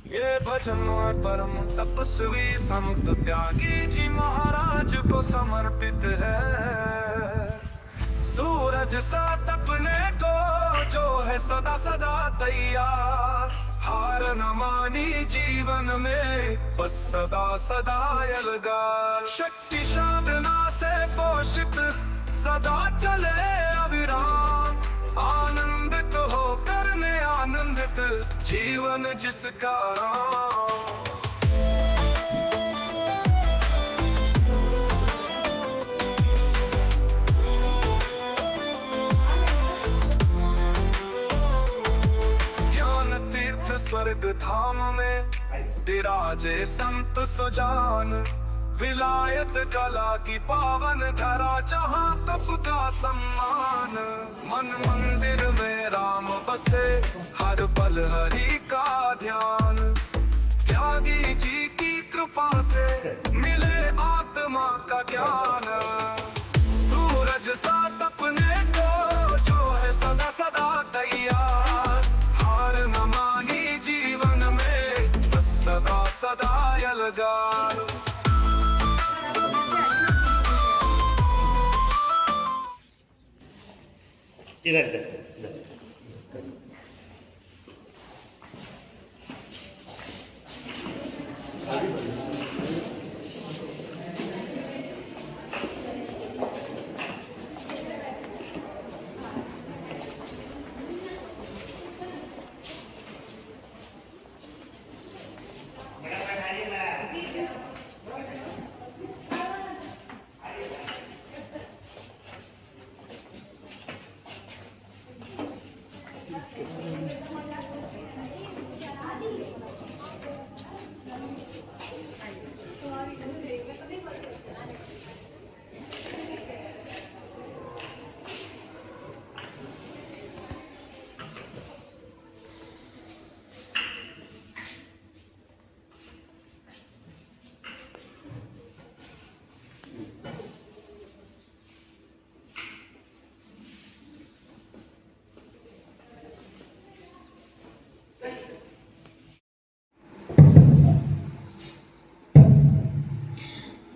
ये भजन परम तपस्वी संत त्यागी जी महाराज को समर्पित है। सूरज सा तपने को जो है सदा सदा तैयार, हार न मानी जीवन में बस सदा सदा अलगार। शक्ति साधना से पोषित सदा चले अविराम, आनंदित हो करने आनंदित जीवन जिसका राम। ज्ञान तीर्थ स्वर्ग धाम में विराजे संत सुजान, विलायत कला की पावन धरा जहाँ तप का सम्मान। मन मंदिर में राम बसे हर पल हरि का ध्यान, त्यागी जी की कृपा से मिले आत्मा का ज्ञान। सूरज सा तपने को जो है सदा सदा तैयार, हार न मानी जीवन में बस सदा सदा अलगार। इधर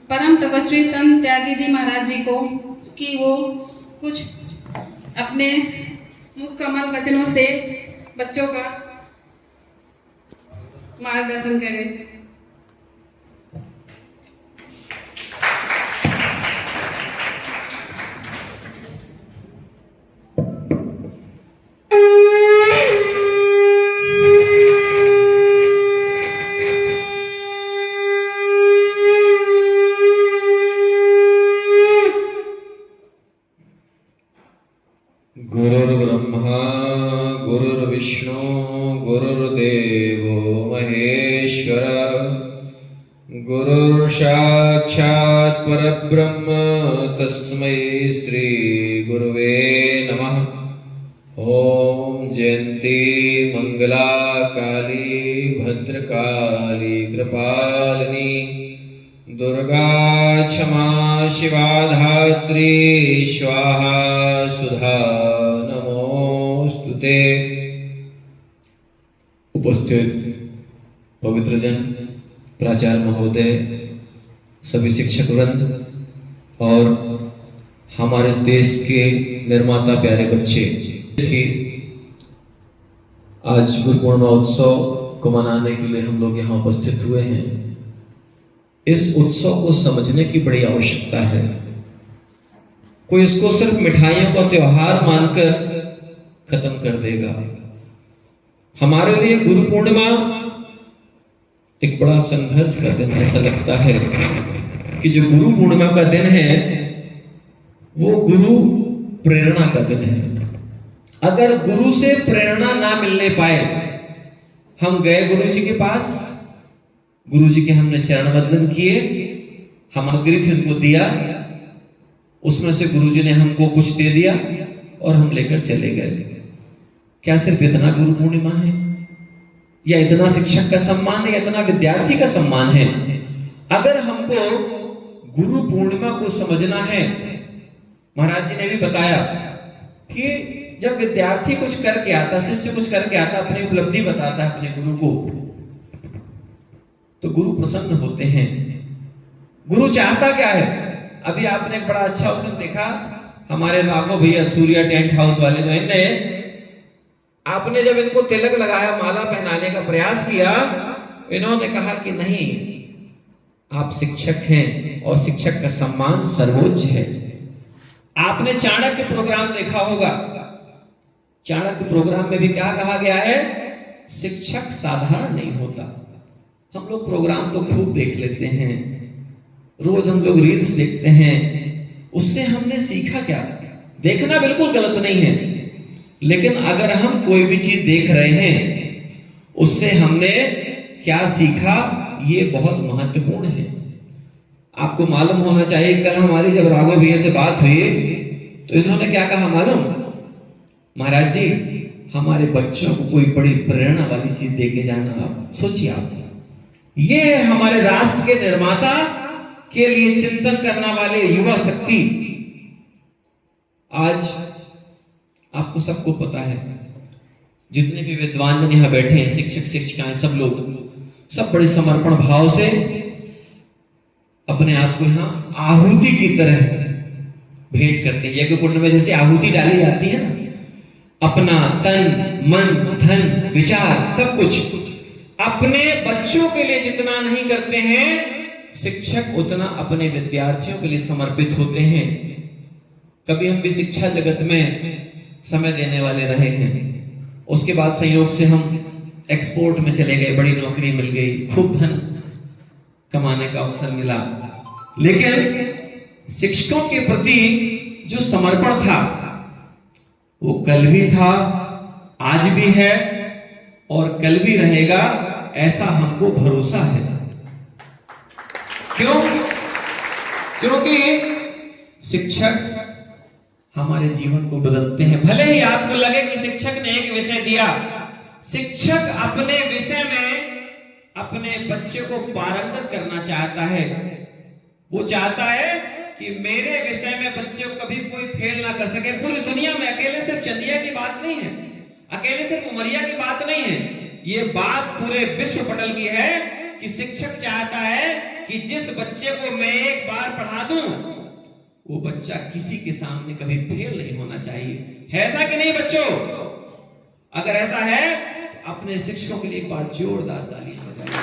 परम तपस्वी संत त्यागी जी महाराज जी को कि वो कुछ अपने मुख कमल वचनों से बच्चों का मार्गदर्शन करें। गुरुर्ब्रह्मा गुरुर्विष्णु गुरुर्देवो महेश्वर, गुरुर्साक्षात् परब्रह्म तस्मै श्री गुरुवे नमः। ओम जयंती मंगला काली भद्रकाली कृपालिनी, दुर्गा क्षमा शिवा धात्री स्वाहा सुधा नमोस्तुते। उपस्थित पवित्र जन, प्राचार्य महोदय, सभी शिक्षक वृंद और हमारे इस देश के निर्माता प्यारे बच्चे, आज गुरु पूर्णिमा उत्सव को मनाने के लिए हम लोग यहाँ उपस्थित हुए हैं। इस उत्सव को समझने की बड़ी आवश्यकता है। कोई इसको सिर्फ मिठाइयों का त्योहार मानकर खत्म कर देगा। हमारे लिए गुरु पूर्णिमा एक बड़ा संघर्ष का दिन ऐसा लगता है कि जो गुरु पूर्णिमा का दिन है वो गुरु प्रेरणा का दिन है। अगर गुरु से प्रेरणा ना मिलने पाए, हम गए गुरु जी के पास, गुरु जी के हमने चरण वंदन किए, हम सामग्री थी उनको दिया, उसमें से गुरु जी ने हमको कुछ दे दिया और हम लेकर चले गए। क्या सिर्फ इतना गुरु पूर्णिमा है, या इतना शिक्षक का सम्मान है, या इतना विद्यार्थी का सम्मान है? अगर हमको गुरु पूर्णिमा को समझना है, महाराज जी ने भी बताया कि जब विद्यार्थी कुछ करके आता, शिष्य कुछ करके आता, अपनी उपलब्धि बताता है अपने गुरु को, गुरु प्रसन्न होते हैं। गुरु चाहता क्या है? अभी आपने एक बड़ा अच्छा अवसर देखा, हमारे राघव भैया सूर्या टेंट हाउस वाले जो है ने, आपने जब इनको तिलक लगाया, माला पहनाने का प्रयास किया, इन्होंने कहा कि नहीं, आप शिक्षक हैं और शिक्षक का सम्मान सर्वोच्च है। आपने चाणक्य प्रोग्राम देखा होगा, चाणक्य प्रोग्राम में भी क्या कहा गया है? शिक्षक साधारण नहीं होता। हम लोग प्रोग्राम तो खूब देख लेते हैं, रोज हम लोग रील्स देखते हैं, उससे हमने सीखा क्या? देखना बिल्कुल गलत नहीं है, लेकिन अगर हम कोई भी चीज देख रहे हैं, उससे हमने क्या सीखा, ये बहुत महत्वपूर्ण है। आपको मालूम होना चाहिए, कल हमारी जब राघव भैया से बात हुई तो इन्होंने क्या कहा मालूम? महाराज जी, हमारे बच्चों को कोई बड़ी प्रेरणा वाली चीज दे के जाना। आप सोचिए, आप ये हमारे राष्ट्र के निर्माता के लिए चिंतन करने वाले युवा शक्ति। आज आपको सबको पता है, जितने भी विद्वान जन यहां बैठे हैं, शिक्षक शिक्षिकाएं, सब लोग सब बड़े समर्पण भाव से अपने आप को यहां आहुति की तरह भेंट करते हैं। यज्ञ कुंड में जैसे आहुति डाली जाती है ना, अपना तन मन धन विचार सब कुछ अपने बच्चों के लिए जितना नहीं करते हैं, शिक्षक उतना अपने विद्यार्थियों के लिए समर्पित होते हैं। कभी हम भी शिक्षा जगत में समय देने वाले रहे हैं, उसके बाद संयोग से हम एक्सपोर्ट में चले गए, बड़ी नौकरी मिल गई, खूब धन कमाने का अवसर मिला, लेकिन शिक्षकों के प्रति जो समर्पण था वो कल भी था, आज भी है और कल भी रहेगा, ऐसा हमको भरोसा है। क्यों? क्योंकि शिक्षक हमारे जीवन को बदलते हैं। भले ही आपको लगे कि शिक्षक ने एक विषय दिया, शिक्षक अपने विषय में अपने बच्चे को पारंगत करना चाहता है। वो चाहता है कि मेरे विषय में बच्चे को कभी कोई फेल ना कर सके। पूरी दुनिया में अकेले सिर्फ चंदिया की बात नहीं है, अकेले सिर्फ उमरिया की बात नहीं है, ये बात पूरे विश्व पटल की है कि शिक्षक चाहता है कि जिस बच्चे को मैं एक बार पढ़ा दूं, वो बच्चा किसी के सामने कभी फेल नहीं होना चाहिए। है ऐसा कि नहीं बच्चों? अगर ऐसा है तो अपने शिक्षकों के लिए एक बार जोरदार तालियां बजाइए।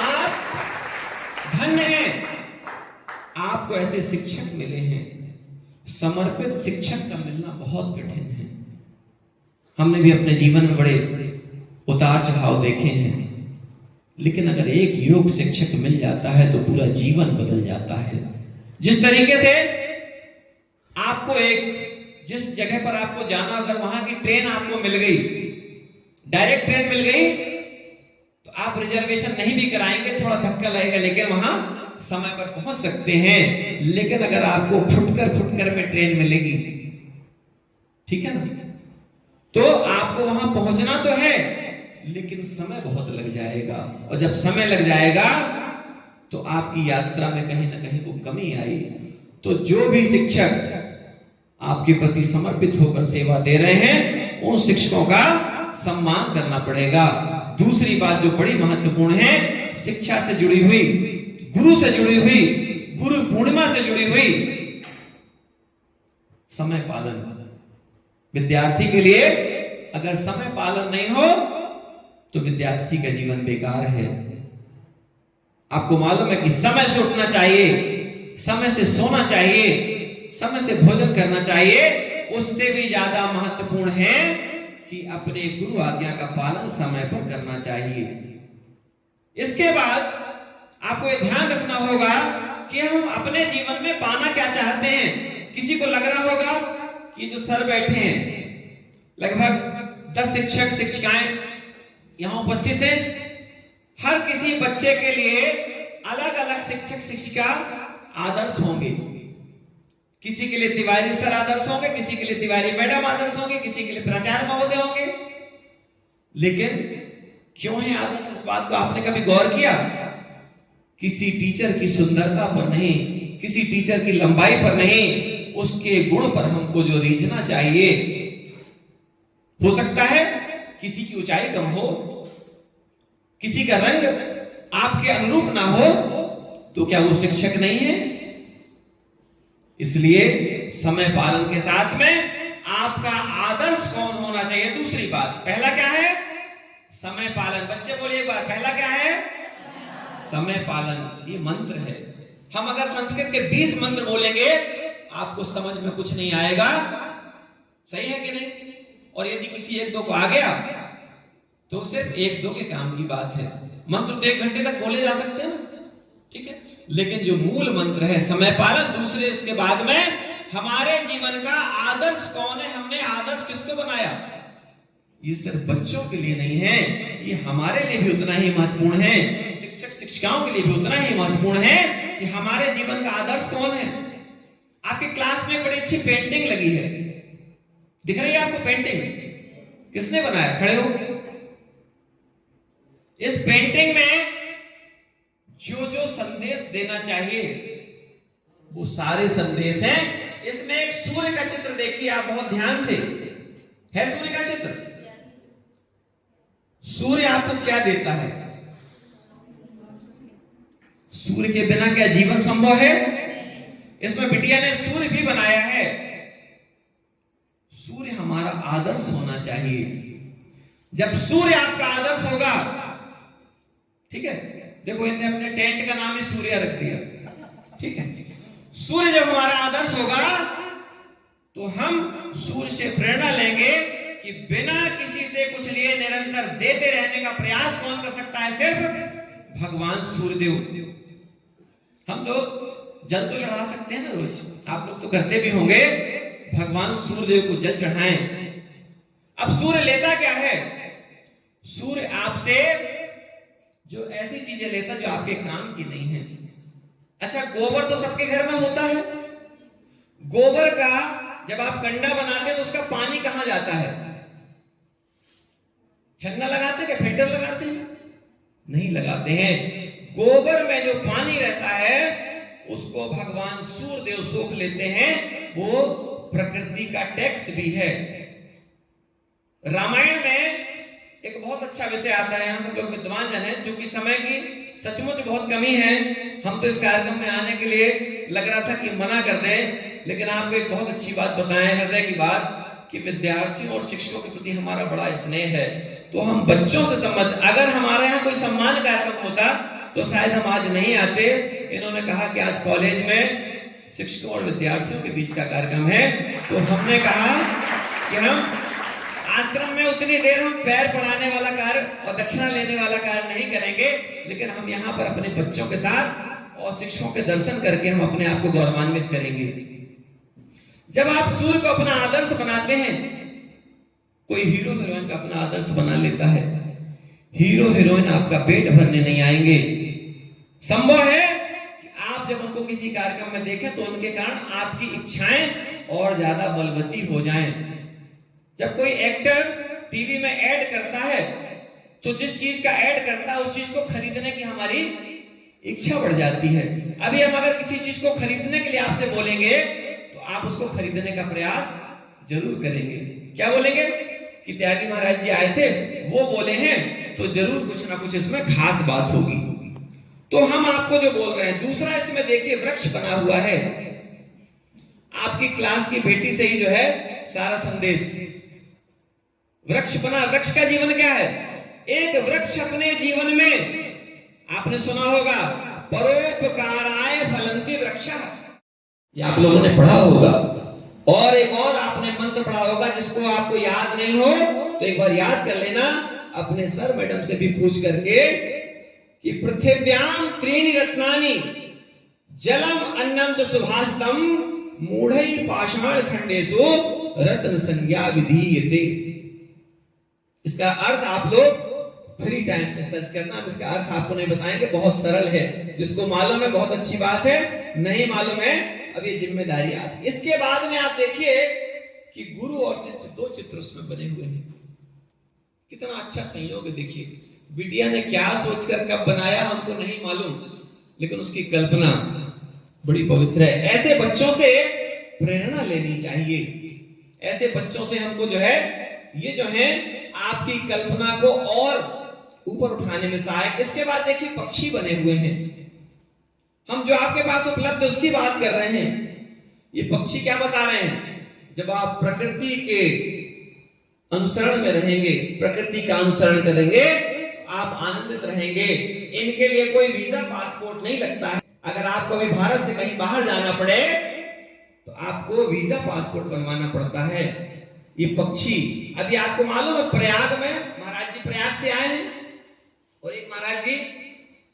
आप धन्य हैं, आपको ऐसे शिक्षक मिले हैं। समर्पित शिक्षक का मिलना बहुत कठिन है। हमने भी अपने जीवन में बड़े उतार चढ़ाव देखे हैं, लेकिन अगर एक योग शिक्षक मिल जाता है तो पूरा जीवन बदल जाता है। जिस तरीके से आपको जिस जगह पर आपको जाना, अगर वहां की ट्रेन आपको मिल गई, डायरेक्ट ट्रेन मिल गई, तो आप रिजर्वेशन नहीं भी कराएंगे, थोड़ा धक्का लगेगा, लेकिन वहां समय पर पहुंच सकते हैं। लेकिन अगर आपको फुटकर में ट्रेन मिलेगी, ठीक है ना, तो आपको वहां पहुंचना तो है, लेकिन समय बहुत लग जाएगा। और जब समय लग जाएगा तो आपकी यात्रा में कहीं ना कहीं को कमी आई। तो जो भी शिक्षक आपके प्रति समर्पित होकर सेवा दे रहे हैं, उन शिक्षकों का सम्मान करना पड़ेगा। दूसरी बात जो बड़ी महत्वपूर्ण है, शिक्षा से जुड़ी हुई, गुरु से जुड़ी हुई, गुरु पूर्णिमा से जुड़ी हुई समय पालन। विद्यार्थी के लिए अगर समय पालन नहीं हो तो विद्यार्थी का जीवन बेकार है। आपको मालूम है कि समय से उठना चाहिए, समय से सोना चाहिए, समय से भोजन करना चाहिए। उससे भी ज्यादा महत्वपूर्ण है कि अपने गुरु आज्ञा का पालन समय पर करना चाहिए। इसके बाद आपको यह ध्यान रखना होगा कि हम अपने जीवन में पाना क्या चाहते हैं। किसी को लग रहा होगा कि जो सर बैठे हैं, लगभग 10 शिक्षक शिक्षिकाएं यहां उपस्थित हैं, हर किसी बच्चे के लिए अलग अलग शिक्षक शिक्षिका आदर्श होंगे। किसी के लिए तिवारी सर आदर्श होंगे, किसी के लिए तिवारी मैडम आदर्श होंगे, किसी के लिए प्राचार्य महोदय होंगे। लेकिन क्यों है आदर्श, इस बात को आपने कभी गौर किया? किसी टीचर की सुंदरता पर नहीं, किसी टीचर की लंबाई पर नहीं, उसके गुण पर हमको जो रीझना चाहिए। हो सकता है किसी की ऊंचाई कम हो, किसी का रंग आपके अनुरूप ना हो तो क्या वो शिक्षक नहीं है? इसलिए समय पालन के साथ में आपका आदर्श कौन होना चाहिए? दूसरी बात, पहला क्या है? समय पालन। बच्चे बोलिए एक बार, पहला क्या है? समय पालन। ये मंत्र है। हम अगर संस्कृत के 20 मंत्र बोलेंगे आपको समझ में कुछ नहीं आएगा, सही है कि नहीं? और यदि किसी एक दो को आ गया तो सिर्फ एक दो के काम की बात है। मंत्र तो 1 घंटे तक बोले जा सकते हैं, ठीक है, लेकिन जो मूल मंत्र है समय पालन, दूसरे उसके बाद में हमारे जीवन का आदर्श कौन है? हमने आदर्श किसको बनाया? ये सिर्फ बच्चों के लिए नहीं है, ये हमारे लिए भी उतना ही महत्वपूर्ण है। शिक्षक शिक्षिकाओं के लिए भी उतना ही महत्वपूर्ण है कि हमारे जीवन का आदर्श कौन है। आपकी क्लास में बड़ी अच्छी पेंटिंग लगी है, दिख रही है आपको पेंटिंग? किसने बनाया? खड़े हो। इस पेंटिंग में जो जो संदेश देना चाहिए वो सारे संदेश हैं। इसमें एक सूर्य का चित्र देखिए आप बहुत ध्यान से, है सूर्य का चित्र। सूर्य आपको क्या देता है? सूर्य के बिना क्या जीवन संभव है? इसमें बिटिया ने सूर्य भी बनाया है। सूर्य हमारा आदर्श होना चाहिए। जब सूर्य आपका आदर्श होगा, ठीक है, देखो इन्होंने अपने टेंट का नाम ही सूर्य रख दिया, ठीक है। सूर्य जब हमारा आदर्श होगा तो हम सूर्य से प्रेरणा लेंगे कि बिना किसी से कुछ लिए निरंतर देते रहने का प्रयास कौन कर सकता है? सिर्फ भगवान सूर्यदेव। हम लोग जल तो चढ़ा सकते हैं ना रोज, आप लोग तो करते भी होंगे। भगवान सूर्यदेव को जल चढ़ाएं। अब सूर्य लेता क्या है? सूर्य आपसे जो ऐसी चीजें लेता जो आपके काम की नहीं है। अच्छा, गोबर तो सबके घर में होता है। गोबर का जब आप कंडा बनाते हैं तो उसका पानी कहां जाता है? छन्ना लगाते हैं क्या? फिल्टर लगाते हैं? नहीं लगाते हैं। गोबर में जो पानी रहता है उसको भगवान सूर्यदेव सोख लेते हैं। वो प्रकृति का टैक्स भी है। रामायण में एक बहुत अच्छा विषय आता है, यहां सब लोग विद्वान जन हैं, क्योंकि समय की सचमुच बहुत कमी है। हम तो इस कार्यक्रम में आने के लिए लग रहा था कि मना कर दें, लेकिन आपको एक बहुत अच्छी बात बताएं, हृदय की बात, कि विद्यार्थियों और शिक्षकों के प्रति हमारा बड़ा स्नेह है। तो हम बच्चों से संबंध, अगर हमारे यहाँ कोई सम्मान कार्यक्रम होता तो शायद हम आज नहीं आते। इन्होंने कहा कि आज कॉलेज में शिक्षकों और विद्यार्थियों के बीच का कार्यक्रम है, तो हमने कहा कि हम आश्रम में उतनी देर हम पैर पढ़ाने वाला कार्य और दक्षिणा लेने वाला कार्य नहीं करेंगे, लेकिन हम यहाँ पर अपने बच्चों के साथ और शिक्षकों के दर्शन करके हम अपने आप को गौरवान्वित करेंगे। जब आप सूर्य को अपना आदर्श बनाते हैं, कोई हीरो हीरोइन का अपना आदर्श बना लेता है, हीरो हीरोइन आपका पेट भरने नहीं आएंगे। संभव है कि आप जब उनको किसी कार्यक्रम में देखें तो उनके कारण आपकी इच्छाएं और ज्यादा बलवती हो जाएं। जब कोई एक्टर टीवी में ऐड करता है तो जिस चीज का ऐड करता है उस चीज को खरीदने की हमारी इच्छा बढ़ जाती है। अभी हम अगर किसी चीज को खरीदने के लिए आपसे बोलेंगे तो आप उसको खरीदने का प्रयास जरूर करेंगे। क्या बोलेंगे? कि त्यागी महाराज जी आए थे, वो बोले हैं, तो जरूर कुछ ना कुछ इसमें खास बात होगी। तो हम आपको जो बोल रहे हैं, दूसरा इसमें देखिए वृक्ष बना हुआ है। आपकी क्लास की बेटी से ही जो है सारा संदेश वृक्ष बना। वृक्ष का जीवन क्या है? एक वृक्ष अपने जीवन में आपने सुना होगा, परोपकाराय फलंति वृक्षा, ये आप लोगों ने पढ़ा होगा। और एक और आपने मंत्र पढ़ा होगा, जिसको आपको याद नहीं हो तो एक बार याद कर लेना, अपने सर मैडम से भी पूछ करके, कि पृथिव्याम त्रीणि रत्नानि जलम अन्नम च सुभाषितम मूढ़ै पाषाण खंडेषु रत्न संज्ञा विधीयते। इसका अर्थ आप लोग फ्री टाइम में सर्च करना, अब इसका अर्थ आपको नहीं बताएंगे, बहुत सरल है। जिसको मालूम है बहुत अच्छी बात है, नहीं मालूम है अब ये जिम्मेदारी आपकी। इसके बाद में आप देखिए कि गुरु और शिष्य 2 चित्र उसमें बने हुए हैं। कितना अच्छा संयोग है। देखिए बिटिया ने क्या सोचकर कब बनाया हमको नहीं मालूम, लेकिन उसकी कल्पना बड़ी पवित्र है। ऐसे बच्चों से प्रेरणा लेनी चाहिए। ऐसे बच्चों से हमको जो है, ये जो है आपकी कल्पना को और ऊपर उठाने में सहायक। इसके बाद देखिए पक्षी बने हुए हैं। हम जो आपके पास उपलब्ध है उसकी बात कर रहे हैं। ये पक्षी क्या बता रहे हैं? जब आप प्रकृति के अनुसरण में रहेंगे, प्रकृति का अनुसरण करेंगे तो आप आनंदित रहेंगे। इनके लिए कोई वीजा पासपोर्ट नहीं लगता है। अगर आपको अभी भारत से कहीं बाहर जाना पड़े तो आपको वीजा पासपोर्ट बनवाना पड़ता है। ये पक्षी, अभी आपको मालूम है प्रयाग में महाराज जी प्रयाग से आए हैं और एक महाराज जी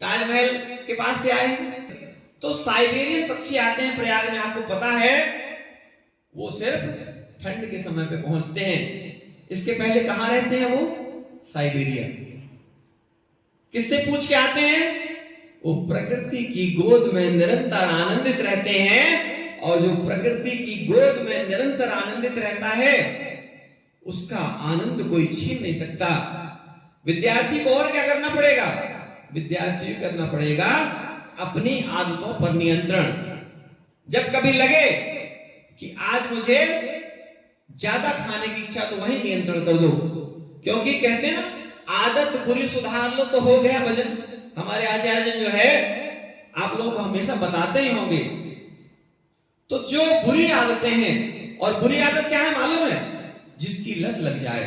ताजमहल के पास से आए हैं। तो साइबेरियन पक्षी आते हैं प्रयाग में, आपको पता है, वो सिर्फ ठंड के समय पे पहुंचते हैं। इसके पहले कहां रहते हैं वो? साइबेरिया। किससे पूछ के आते हैं? वो प्रकृति की गोद में निरंतर आनंदित रहते हैं, और जो प्रकृति की गोद में निरंतर आनंदित रहता है उसका आनंद कोई छीन नहीं सकता। विद्यार्थी को और क्या करना पड़ेगा? विद्यार्थी को करना पड़ेगा अपनी आदतों पर नियंत्रण। जब कभी लगे कि आज मुझे ज्यादा खाने की इच्छा, तो वही नियंत्रण कर दो, क्योंकि कहते हैं ना आदत बुरी सुधार लो तो हो गया भजन। हमारे आचार्य जो है आप लोगों को हमेशा बताते ही होंगे। तो जो बुरी आदतें हैं, और बुरी आदत क्या है मालूम है? जिसकी लत लग जाए,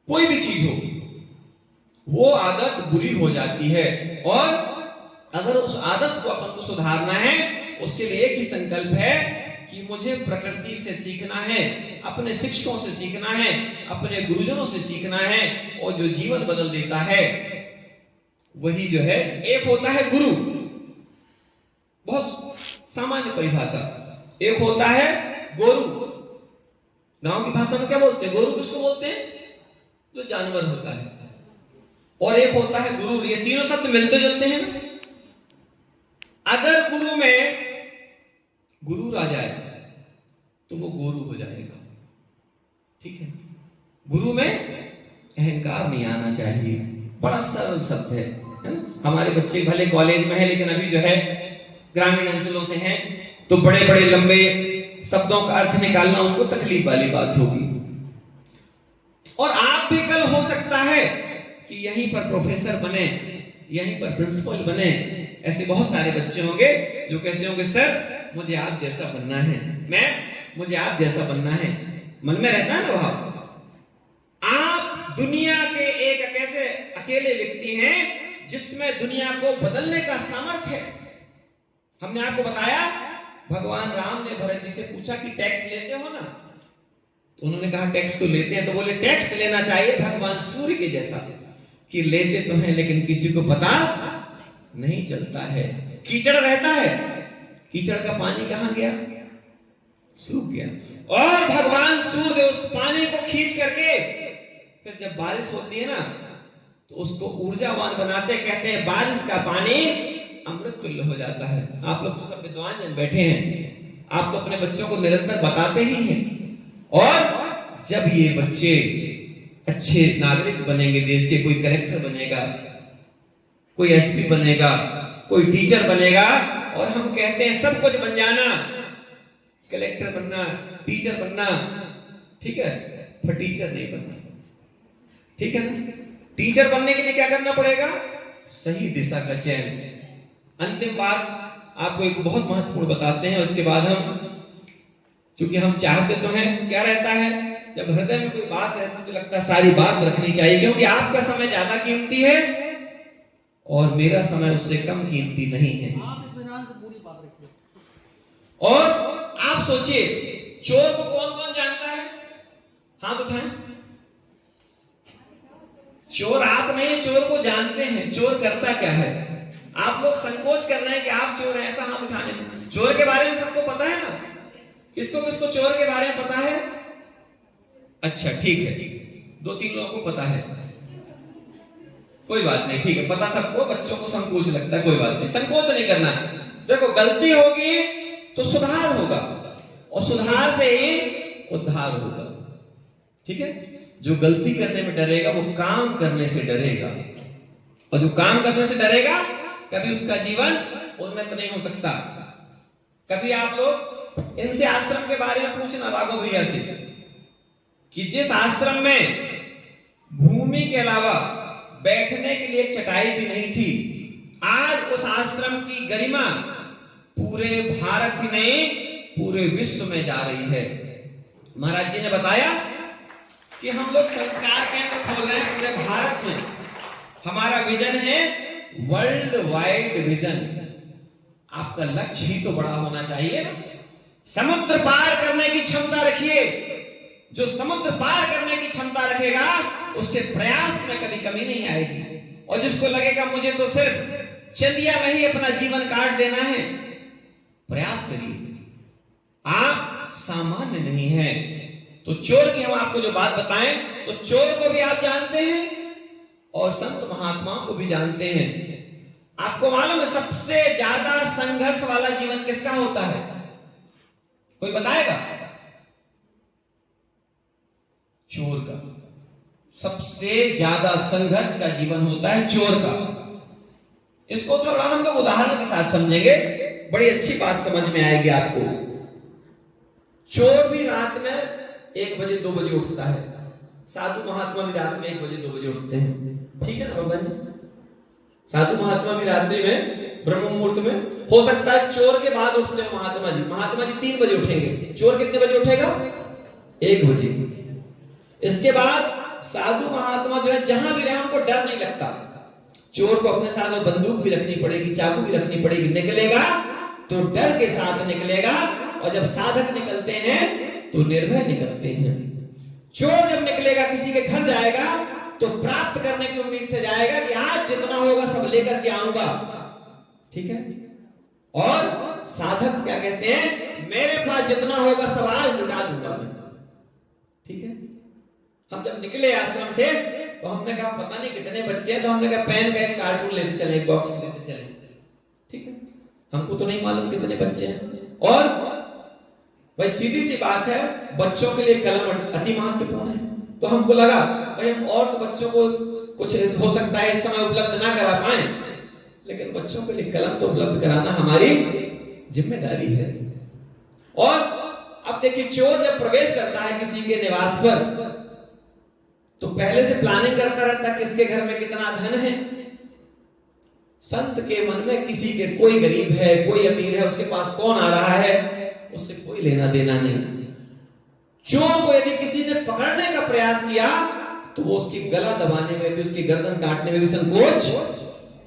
कोई भी चीज हो, वो आदत बुरी हो जाती है। और अगर उस आदत को अपन को सुधारना है, उसके लिए एक ही संकल्प है कि मुझे प्रकृति से सीखना है, अपने शिक्षकों से सीखना है, अपने गुरुजनों से सीखना है, और जो जीवन बदल देता है वही जो है, एक होता है गुरु, बहुत सामान्य परिभाषा, एक होता है गोरु। गांव की भाषा में क्या बोलते हैं? गोरु किसको बोलते हैं? जो जानवर होता है। और एक होता है गुरु। ये तीनों शब्द मिलते जुलते हैं। अगर गुरु में गुरूर आ जाए तो वो गोरु हो जाएगा। ठीक है? गुरु में अहंकार नहीं आना चाहिए। बड़ा सरल शब्द है ना? हमारे बच्चे भले कॉलेज में है, लेकिन अभी जो है ग्रामीण अंचलों से हैं, तो बड़े बड़े लंबे शब्दों का अर्थ निकालना उनको तकलीफ वाली बात होगी। और आप भी कल हो सकता है कि यहीं पर प्रोफेसर बने, यहीं पर प्रिंसिपल बने। ऐसे बहुत सारे बच्चे होंगे जो कहते होंगे सर मुझे आप जैसा बनना है, मुझे आप जैसा बनना है। मन में रहता है ना भाव। आप दुनिया के एक ऐसे अकेले व्यक्ति हैं जिसमें दुनिया को बदलने का सामर्थ्य है। हमने आपको बताया भगवान राम ने भरत जी से पूछा कि टैक्स लेते हो ना? तो उन्होंने कहा टैक्स तो लेते हैं। तो बोले टैक्स लेना चाहिए भगवान सूर्य के जैसा, कि लेते तो हैं लेकिन किसी को पता नहीं चलता है। कीचड़ रहता है, कीचड़ का पानी कहां गया? सूख गया। और भगवान सूर्य उस पानी को खींच करके फिर जब बारिश होती है ना, तो उसको ऊर्जावान बनाते, कहते हैं बारिश का पानी अमृत तुल्य हो जाता है। आप लोग तो सब विद्वान जन बैठे हैं, आप तो अपने बच्चों को निरंतर बताते ही हैं। और जब ये बच्चे अच्छे नागरिक बनेंगे देश के, कोई कलेक्टर बनेगा, कोई एसपी बनेगा, कोई टीचर बनेगा, और हम कहते हैं सब कुछ बन जाना, कलेक्टर बनना, टीचर बनना, ठीक है, पर टीचर नहीं बनना। ठीक है ना? टीचर बनने के लिए क्या करना पड़ेगा? सही दिशा का चयन। अंतिम बात आपको एक बहुत महत्वपूर्ण बताते हैं, उसके बाद हम, क्योंकि हम चाहते तो हैं, क्या रहता है जब हृदय में कोई बात रहती है तो लगता है सारी बात रखनी चाहिए, क्योंकि आपका समय ज्यादा कीमती है और मेरा समय उससे कम कीमती नहीं है। और आप सोचिए चोर को कौन कौन जानता है? हाथ उठाएं। चोर आप नहीं, चोर को जानते हैं। चोर करता क्या है? आप लोग संकोच कर रहे हैं कि आप चोर हैं, ऐसा हाथ उठाने। चोर के बारे में सबको पता है ना? किसको किसको चोर के बारे में पता है? अच्छा ठीक है, 2-3 लोगों को पता है, कोई बात नहीं, ठीक है, पता सबको। बच्चों को संकोच लगता है, कोई बात नहीं, संकोच नहीं करना। देखो गलती होगी तो सुधार होगा, और सुधार से ही उद्धार होगा। ठीक है? जो गलती करने में डरेगा वो काम करने से डरेगा, और जो काम करने से डरेगा कभी उसका जीवन उन्नत नहीं हो सकता। कभी आप लोग इनसे आश्रम के बारे में पूछना राघव भैया से, कि जिस आश्रम में भूमि के अलावा बैठने के लिए चटाई भी नहीं थी। आज उस आश्रम की गरिमा पूरे भारत ही नहीं पूरे विश्व में जा रही है। महाराज जी ने बताया कि हम लोग संस्कार केंद्र खोल रहे हैं पूरे भारत में। हमारा विजन है वर्ल्ड वाइड विजन। आपका लक्ष्य ही तो बड़ा होना चाहिए ना। समुद्र पार करने की क्षमता रखिए। जो समुद्र पार करने की क्षमता रखेगा उसके प्रयास में कभी कमी नहीं आएगी। और जिसको लगेगा मुझे तो सिर्फ चंदिया में ही अपना जीवन काट देना है, प्रयास करिए। आप सामान्य नहीं है। तो चोर की हम आपको जो बात बताएं तो चोर को भी आप जानते हैं और संत महात्माओं को भी जानते हैं। आपको मालूम है सबसे ज्यादा संघर्ष वाला जीवन किसका होता है? कोई बताएगा? चोर का। सबसे ज्यादा संघर्ष का जीवन होता है चोर का। इसको थोड़ा हम लोग उदाहरण के साथ समझेंगे, बड़ी अच्छी बात समझ में आएगी आपको। चोर भी रात में 1 बजे 2 बजे उठता है। साधु महात्मा भी रात में 1 बजे 2 बजे उठते हैं। ठीक है ना भगवान जी? साधु महात्मा भी रात्रि में ब्रह्म मुहूर्त में, हो सकता है चोर के बाद उठते हैं महात्मा जी। महात्मा जी 3 बजे उठेंगे, चोर कितने बजे उठेगा? 1 बजे। इसके बाद साधु महात्मा जो है जहां भी रहे उनको डर नहीं लगता। चोर को अपने साथ बंदूक भी रखनी पड़ेगी, चाकू भी रखनी पड़ेगी। निकलेगा तो डर के साथ निकलेगा। और जब साधक निकलते हैं तो निर्भय निकलते हैं। चोर जब निकलेगा किसी के घर जाएगा तो प्राप्त करने की उम्मीद से जाएगा कि आज जितना होगा सब लेकर के आऊंगा। ठीक है? और साधक क्या कहते हैं? मेरे पास जितना होगा सब आज लुटा दूंगा मैं। ठीक है? हम जब निकले आश्रम से तो हमने कहा पता नहीं कितने बच्चे हैं, तो हमने कहा पेन का एक कार्टून लेते चले, एक बॉक्स लेते चले। ठीक है? हमको तो नहीं मालूम कितने बच्चे हैं। और भाई सीधी सी बात है, बच्चों के लिए कलम अति महत्वपूर्ण है। तो हमको लगा भाई हम और तो बच्चों को कुछ हो सकता है इस समय उपलब्ध ना करा पाए, लेकिन बच्चों के लिए कलम तो उपलब्ध कराना हमारी जिम्मेदारी है। और अब देखिए चोर जब प्रवेश करता है किसी के निवास पर तो पहले से प्लानिंग करता रहता किसके घर में कितना धन है। संत के मन में किसी के कोई गरीब है, कोई अमीर है, उसके पास कौन आ रहा है, उससे कोई लेना देना नहीं। चोर को यदि किसी ने पकड़ने का प्रयास किया तो वो उसकी गला दबाने में भी, उसकी गर्दन काटने में भी संकोच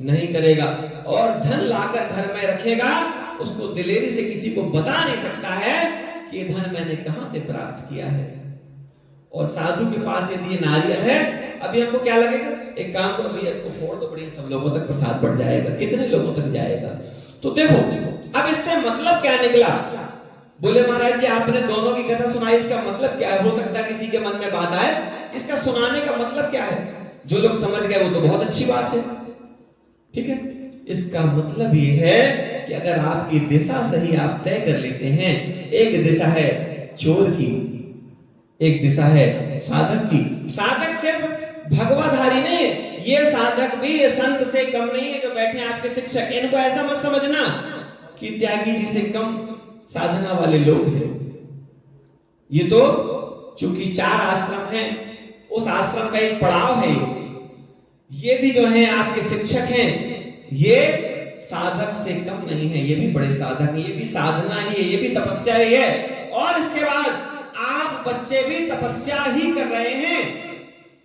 नहीं करेगा। और धन लाकर घर में रखेगा, उसको दिलेरी से किसी को बता नहीं सकता है कि ये धन मैंने कहां से प्राप्त किया है। और साधु के पास यदि ये नारियल है, अभी हमको क्या लगेगा? एक काम करो भैया इसको फोड़ दो, बढ़िया सब लोगों तक प्रसाद बढ़ जाएगा। कितने लोगों तक जाएगा? तो देखो अब इससे मतलब क्या निकला? बोले महाराज जी आपने दोनों की कथा सुनाई, इसका मतलब क्या है? हो सकता है किसी के मन में बात आए, इसका सुनाने का मतलब क्या है? जो लोग समझ गए वो तो बहुत अच्छी बात है। ठीक है? इसका मतलब ये है कि अगर आपकी दिशा सही आप तय कर लेते हैं, एक दिशा है चोर की, एक दिशा है साधक की। साधक सिर्फ भगवाधारी नहीं है, ये साधक भी ये संत से कम नहीं है जो बैठे हैं आपके शिक्षक। इनको ऐसा मत समझना कि त्यागी जी से कम साधना वाले लोग हैं। ये तो चूंकि 4 आश्रम हैं, उस आश्रम का एक पड़ाव है। ये भी जो है आपके शिक्षक हैं, ये साधक से कम नहीं है, ये भी बड़े साधक हैं, ये भी साधना ही है, ये भी तपस्या ही है। और इसके बाद आप बच्चे भी तपस्या ही कर रहे हैं।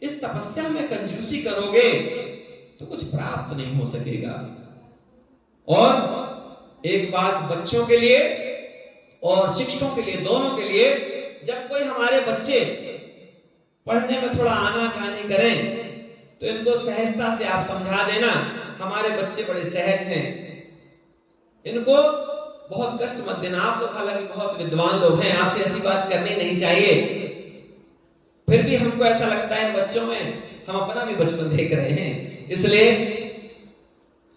इस तपस्या में कंजूसी करोगे तो कुछ प्राप्त नहीं हो सकेगा। और एक बात बच्चों के लिए और शिक्षकों के लिए, दोनों के लिए, जब कोई हमारे बच्चे पढ़ने में थोड़ा आनाकानी करें तो इनको सहजता से आप समझा देना, हमारे बच्चे बड़े सहज हैं, इनको बहुत कष्ट मत देना। आप लोग हालांकि बहुत विद्वान लोग हैं, आपसे ऐसी बात करनी नहीं चाहिए, फिर भी हमको ऐसा लगता है इन बच्चों में हम अपना भी बचपन देख रहे हैं। इसलिए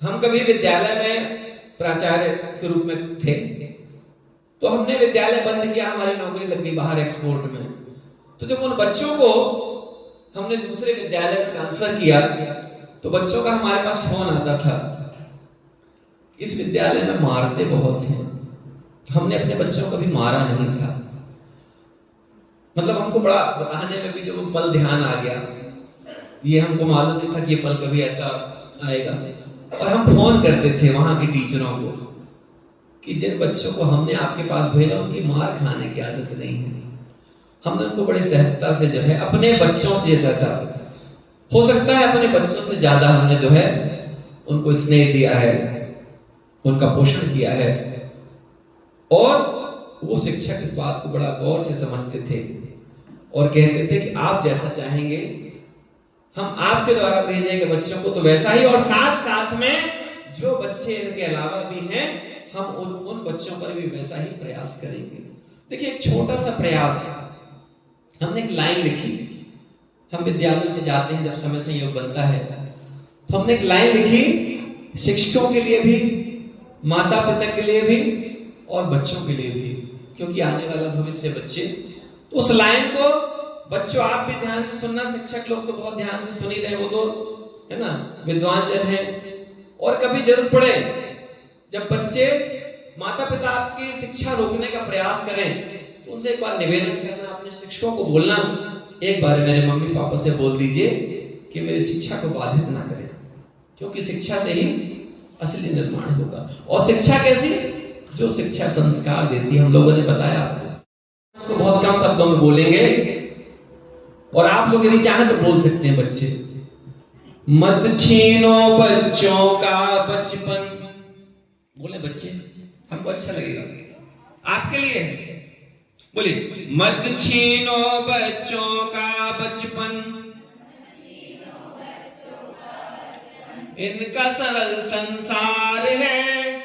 हम कभी विद्यालय में प्राचार्य के रूप में थे तो हमने विद्यालय बंद किया, हमारी नौकरी लग गई बाहर एक्सपोर्ट में। तो जब उन बच्चों को हमने दूसरे विद्यालय में ट्रांसफर किया तो बच्चों का हमारे पास फोन आता था, इस विद्यालय में मारते बहुत हैं। हमने अपने बच्चों को कभी मारा नहीं था। मतलब हमको बड़ा बताने में भी जब पल ध्यान आ गया ये हमको मालूम नहीं था कि ये पल कभी ऐसा आएगा। और हम फोन करते थे वहां के टीचरों को कि जिन बच्चों को हमने आपके पास भेजा उनकी मार खाने की आदत नहीं है। हमने उनको बड़ी सहजता से जो है अपने बच्चों से जैसा हो सकता है अपने बच्चों से ज्यादा हमने जो है उनको स्नेह दिया है, उनका पोषण किया है। और वो शिक्षक इस बात को बड़ा गौर से समझते थे और कहते थे कि आप जैसा चाहेंगे हम आपके द्वारा भेजेंगे बच्चों को तो वैसा ही, और साथ साथ में जो बच्चे इनके अलावा भी हैं हम उन बच्चों पर भी वैसा ही प्रयास करेंगे। देखिए एक छोटा सा प्रयास, हमने एक लाइन लिखी। हम विद्यालय में जाते हैं जब समय संयोग बनता है तो हमने एक लाइन लिखी शिक्षकों के लिए भी, माता पिता के लिए भी और बच्चों के लिए भी, क्योंकि आने वाला भविष्य बच्चे। तो उस लाइन को बच्चों आप भी ध्यान से सुनना, शिक्षक लोग तो बहुत ध्यान से सुन ही रहे, वो तो है ना विद्वान जन है। और कभी जरूरत पड़े जब बच्चे माता पिता आपकी शिक्षा रोकने का प्रयास करें तो उनसे एक बार निवेदन करना, अपने शिक्षकों को बोलना एक बार मेरे मम्मी पापा से बोल दीजिए कि मेरी शिक्षा को बाधित ना करें, क्योंकि शिक्षा से ही असली निर्माण होगा। और शिक्षा कैसी? जो शिक्षा संस्कार देती है। हम लोगों ने बताया आपको, उसको बहुत कम शब्दों में बोलेंगे और आप लोग यदि चाहें तो बोल सकते हैं बच्चे, मत छीनो बच्चों का बचपन। बोले बच्चे, हमको अच्छा लगेगा आपके लिए। बोलिए, मत छीनो बच्चों का बचपन, इनका सरल संसार है,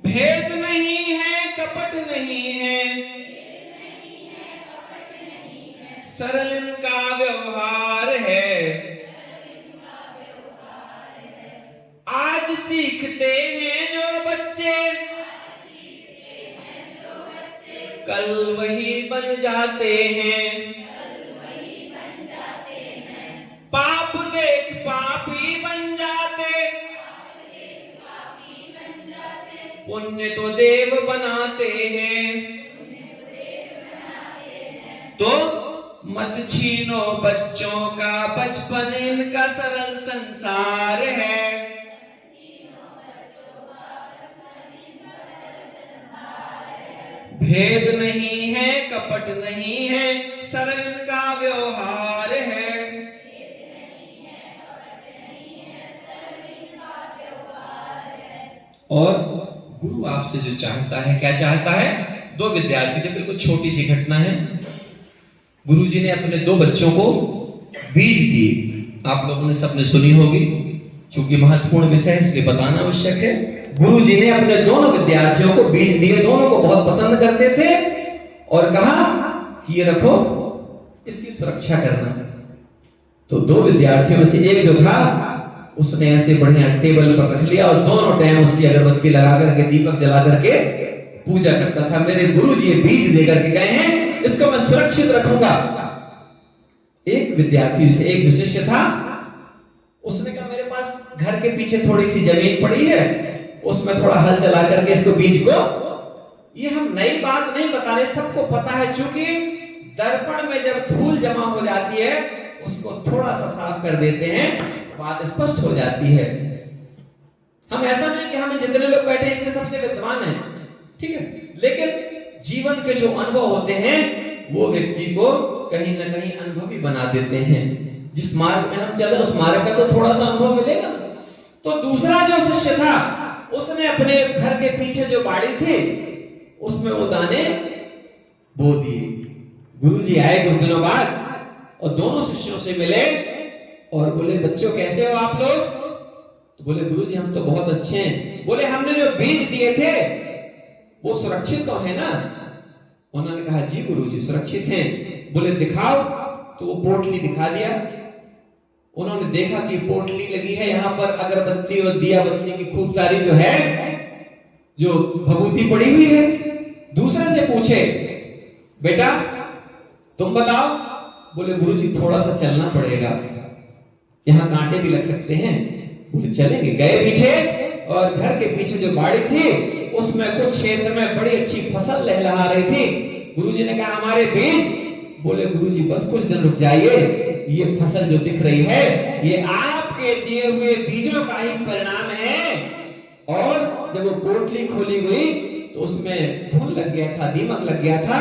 भेद नहीं है कपट नहीं है, सरल इनका व्यवहार है, आज सीखते हैं जो बच्चे कल वही बन जाते हैं, पाप देख पापी बन जाते, पुण्य तो देव बनाते हैं। तो मत छीनो बच्चों का बचपन, इनका सरल संसार है, भेद नहीं है कपट नहीं है, सरल इनका व्यवहार है। और गुरु आपसे जो चाहता है, क्या चाहता है? दो विद्यार्थी थे, बिल्कुल छोटी सी घटना है। गुरुजी ने अपने दो बच्चों को बीज दिए। आप लोगों ने सबने सुनी होगी, चूंकि महत्वपूर्ण विषय है इसलिए बताना आवश्यक है। गुरुजी ने अपने दोनों विद्यार्थियों को बीज दिए, दोनों को बहुत पसंद करते थे, और कहा कि ये रखो, इसकी सुरक्षा करना। तो दो विद्यार्थियों में से एक जो था उसने ऐसे बढ़िया टेबल पर रख लिया और दोनों टाइम उसकी अगरबत्ती लगा करके, दीपक जला करके पूजा करता था। मेरे गुरुजी बीज दे करके गए हैं, इसको मैं सुरक्षित रखूंगा। एक विद्यार्थी से, एक जो शिष्य था, उसने कहा मेरे पास घर के पीछे थोड़ी सी जमीन पड़ी है, उसमें थोड़ा हल चला करके इसको बीज को, ये हम नई बात नहीं बता रहे, सबको पता है। चूंकि दर्पण में जब धूल जमा हो जाती है उसको थोड़ा सा साफ कर देते हैं, बात स्पष्ट हो जाती है। हम ऐसा नहीं कि हमें जितने लोग बैठे इनसे सबसे विद्वान हैं, ठीक है, लेकिन जीवन के जो अनुभव होते हैं वो व्यक्ति को कहीं ना कहीं अनुभवी बना देते हैं। जिस मार्ग में हम चले उस मार्ग का तो थोड़ा सा अनुभव मिलेगा। तो दूसरा जो शिष्य था उसने अपने घर के पीछे जो बाड़ी थी उसमें वो दाने बो दिए। गुरुजी आए कुछ दिनों बाद और दोनों शिष्यों से मिले और बोले बच्चों कैसे हो आप लोग? तो बोले गुरुजी हम तो बहुत अच्छे हैं। बोले हमने जो बीज दिए थे वो सुरक्षित तो है ना? उन्होंने कहा जी गुरुजी सुरक्षित हैं। बोले दिखाओ। तो वो पोटली दिखा दिया। उन्होंने देखा कि पोटली लगी है, यहाँ पर अगरबत्ती और दिया बत्ती की खूब सारी जो है जो भभूति पड़ी हुई है। दूसरे से पूछे बेटा तुम बताओ। बोले गुरुजी थोड़ा सा चलना पड़ेगा, यहाँ कांटे भी लग सकते हैं। बोले चलेंगे। गए पीछे और घर के पीछे जो बाड़ी थी उसमें कुछ क्षेत्र में बड़ी अच्छी फसल लहलहा रही थी। गुरुजी ने कहा हमारे बीज बोले गुरुजी बस कुछ दिन रुक जाइए, ये फसल जो दिख रही है ये आपके दिए हुए बीजों का ही परिणाम है। और जब वो पोटली खोली गई तो उसमें घुन लग गया था, दीमक लग गया था,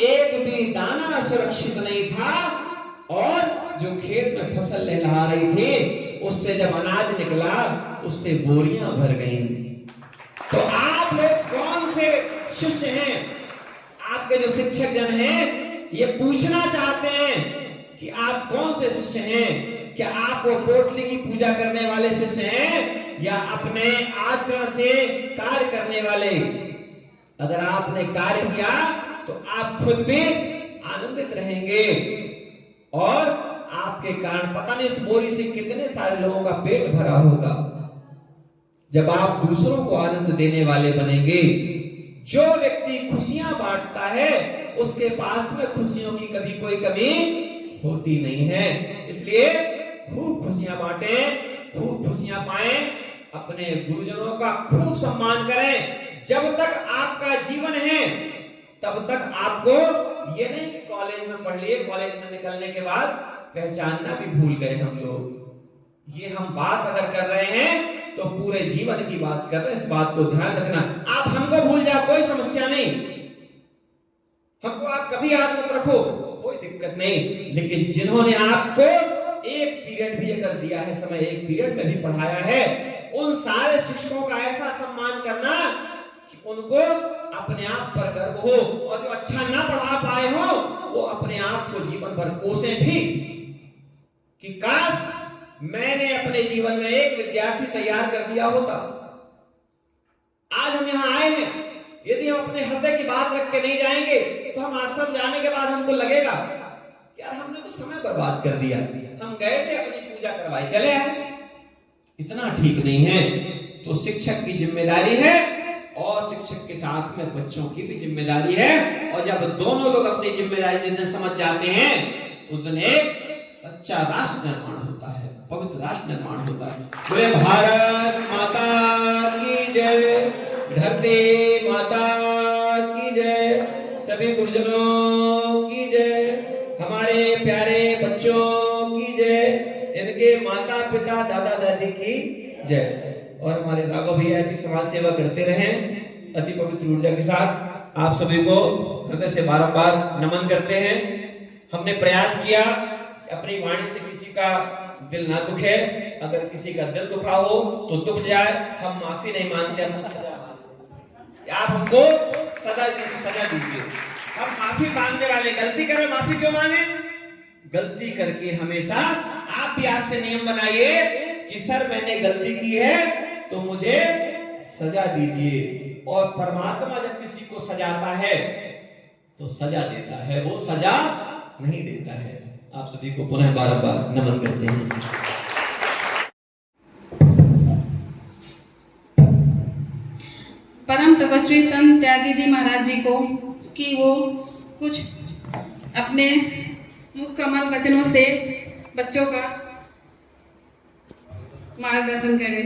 एक भी दाना सुरक्षित नहीं था। और जो खेत में फसल लहला रही थी उससे जब अनाज निकला उससे बोरियां भर गईं। तो आप लोग कौन से शिष्य हैं? आपके जो शिक्षक जन हैं ये पूछना चाहते हैं कि आप कौन से शिष्य हैं? क्या आप वो पोटली की पूजा करने वाले शिष्य हैं या अपने आचरण से कार्य करने वाले? अगर आपने कार्य किया तो आप खुद भी आनंदित रहेंगे और आपके कारण पता नहीं उस बोरी से कितने सारे लोगों का पेट भरा होगा। जब आप दूसरों को आनंद देने वाले बनेंगे, जो व्यक्ति खुशियां बांटता है उसके पास में खुशियों की कभी कोई कमी होती नहीं है। इसलिए खूब खुशियां बांटें, खूब खुशियां पाएं, अपने गुरुजनों का खूब सम्मान करें। जब तक आपका जीवन है तब तक आपको ये नहीं कि कॉलेज में पढ़ लिए, कॉलेज में निकलने के बाद पहचानना भी भूल गए हम लोग। ये हम बात अगर कर रहे हैं तो पूरे जीवन की बात कर रहे हैं, इस बात को ध्यान रखना। आप हमको भूल जाओ कोई समस्या नहीं, हमको आप कभी याद मत रखो, कोई दिक्कत नहीं, लेकिन जिन्होंने आपको एक पीरियड भी अगर दिया है समय, एक पीरियड में भी पढ़ाया है, उन सारे शिक्षकों का ऐसा सम्मान करना कि उनको अपने आप पर गर्व हो, और जो अच्छा ना पढ़ा पाए हो वो अपने आप को जीवन भर कोसें भी कि काश मैंने अपने जीवन में एक विद्यार्थी तैयार कर दिया होता। आज हम यहां आए हैं, यदि हम अपने हृदय की बात रख के नहीं जाएंगे तो हम आश्रम जाने के बाद हमको लगेगा यार हमने तो समय बर्बाद कर दिया, हम गए थे अपनी पूजा करवाई चले आए। इतना ठीक नहीं है। तो शिक्षक की जिम्मेदारी है और शिक्षक के साथ में बच्चों की भी जिम्मेदारी है। और जब दोनों लोग अपनी जिम्मेदारी जिस दिन समझ जाते हैं उस दिन एक सच्चा राष्ट्र निर्माण होता है, पवित्र राष्ट्र निर्माण होता है। बोले भारत माता की जय, धरती माता की जय, सभी गुरुजनों की जय, हमारे प्यारे बच्चों की जय, इनके माता पिता दादा दादी की जय। और हमारे राघव भैया ऐसी समाज सेवा करते रहें अति पवित्र ऊर्जा के साथ। आप सभी को हृदय से बारंबार नमन करते हैं। हमने प्रयास किया अपनी वाणी से किसी का दिल ना दुखे, अगर किसी का दिल दुखा हो तो दुख जाए, हम माफी नहीं मांगते, हम आप हमको सदा दीजिए। हम माफी मांगने वाले, गलती करें माफी क्यों मांगे? गलती करके हमेशा आप भी आज से नियम बनाइए कि सर मैंने गलती की है तो मुझे सजा दीजिए। और परमात्मा जब किसी को सजाता है तो सजा देता है, वो सजा नहीं देता है। आप सभी को पुनः बार-बार नमन करते हैं। परम तपस्वी संत त्यागी जी महाराज जी को कि वो कुछ अपने मुख कमल वचनों से बच्चों का मार्गदर्शन करें।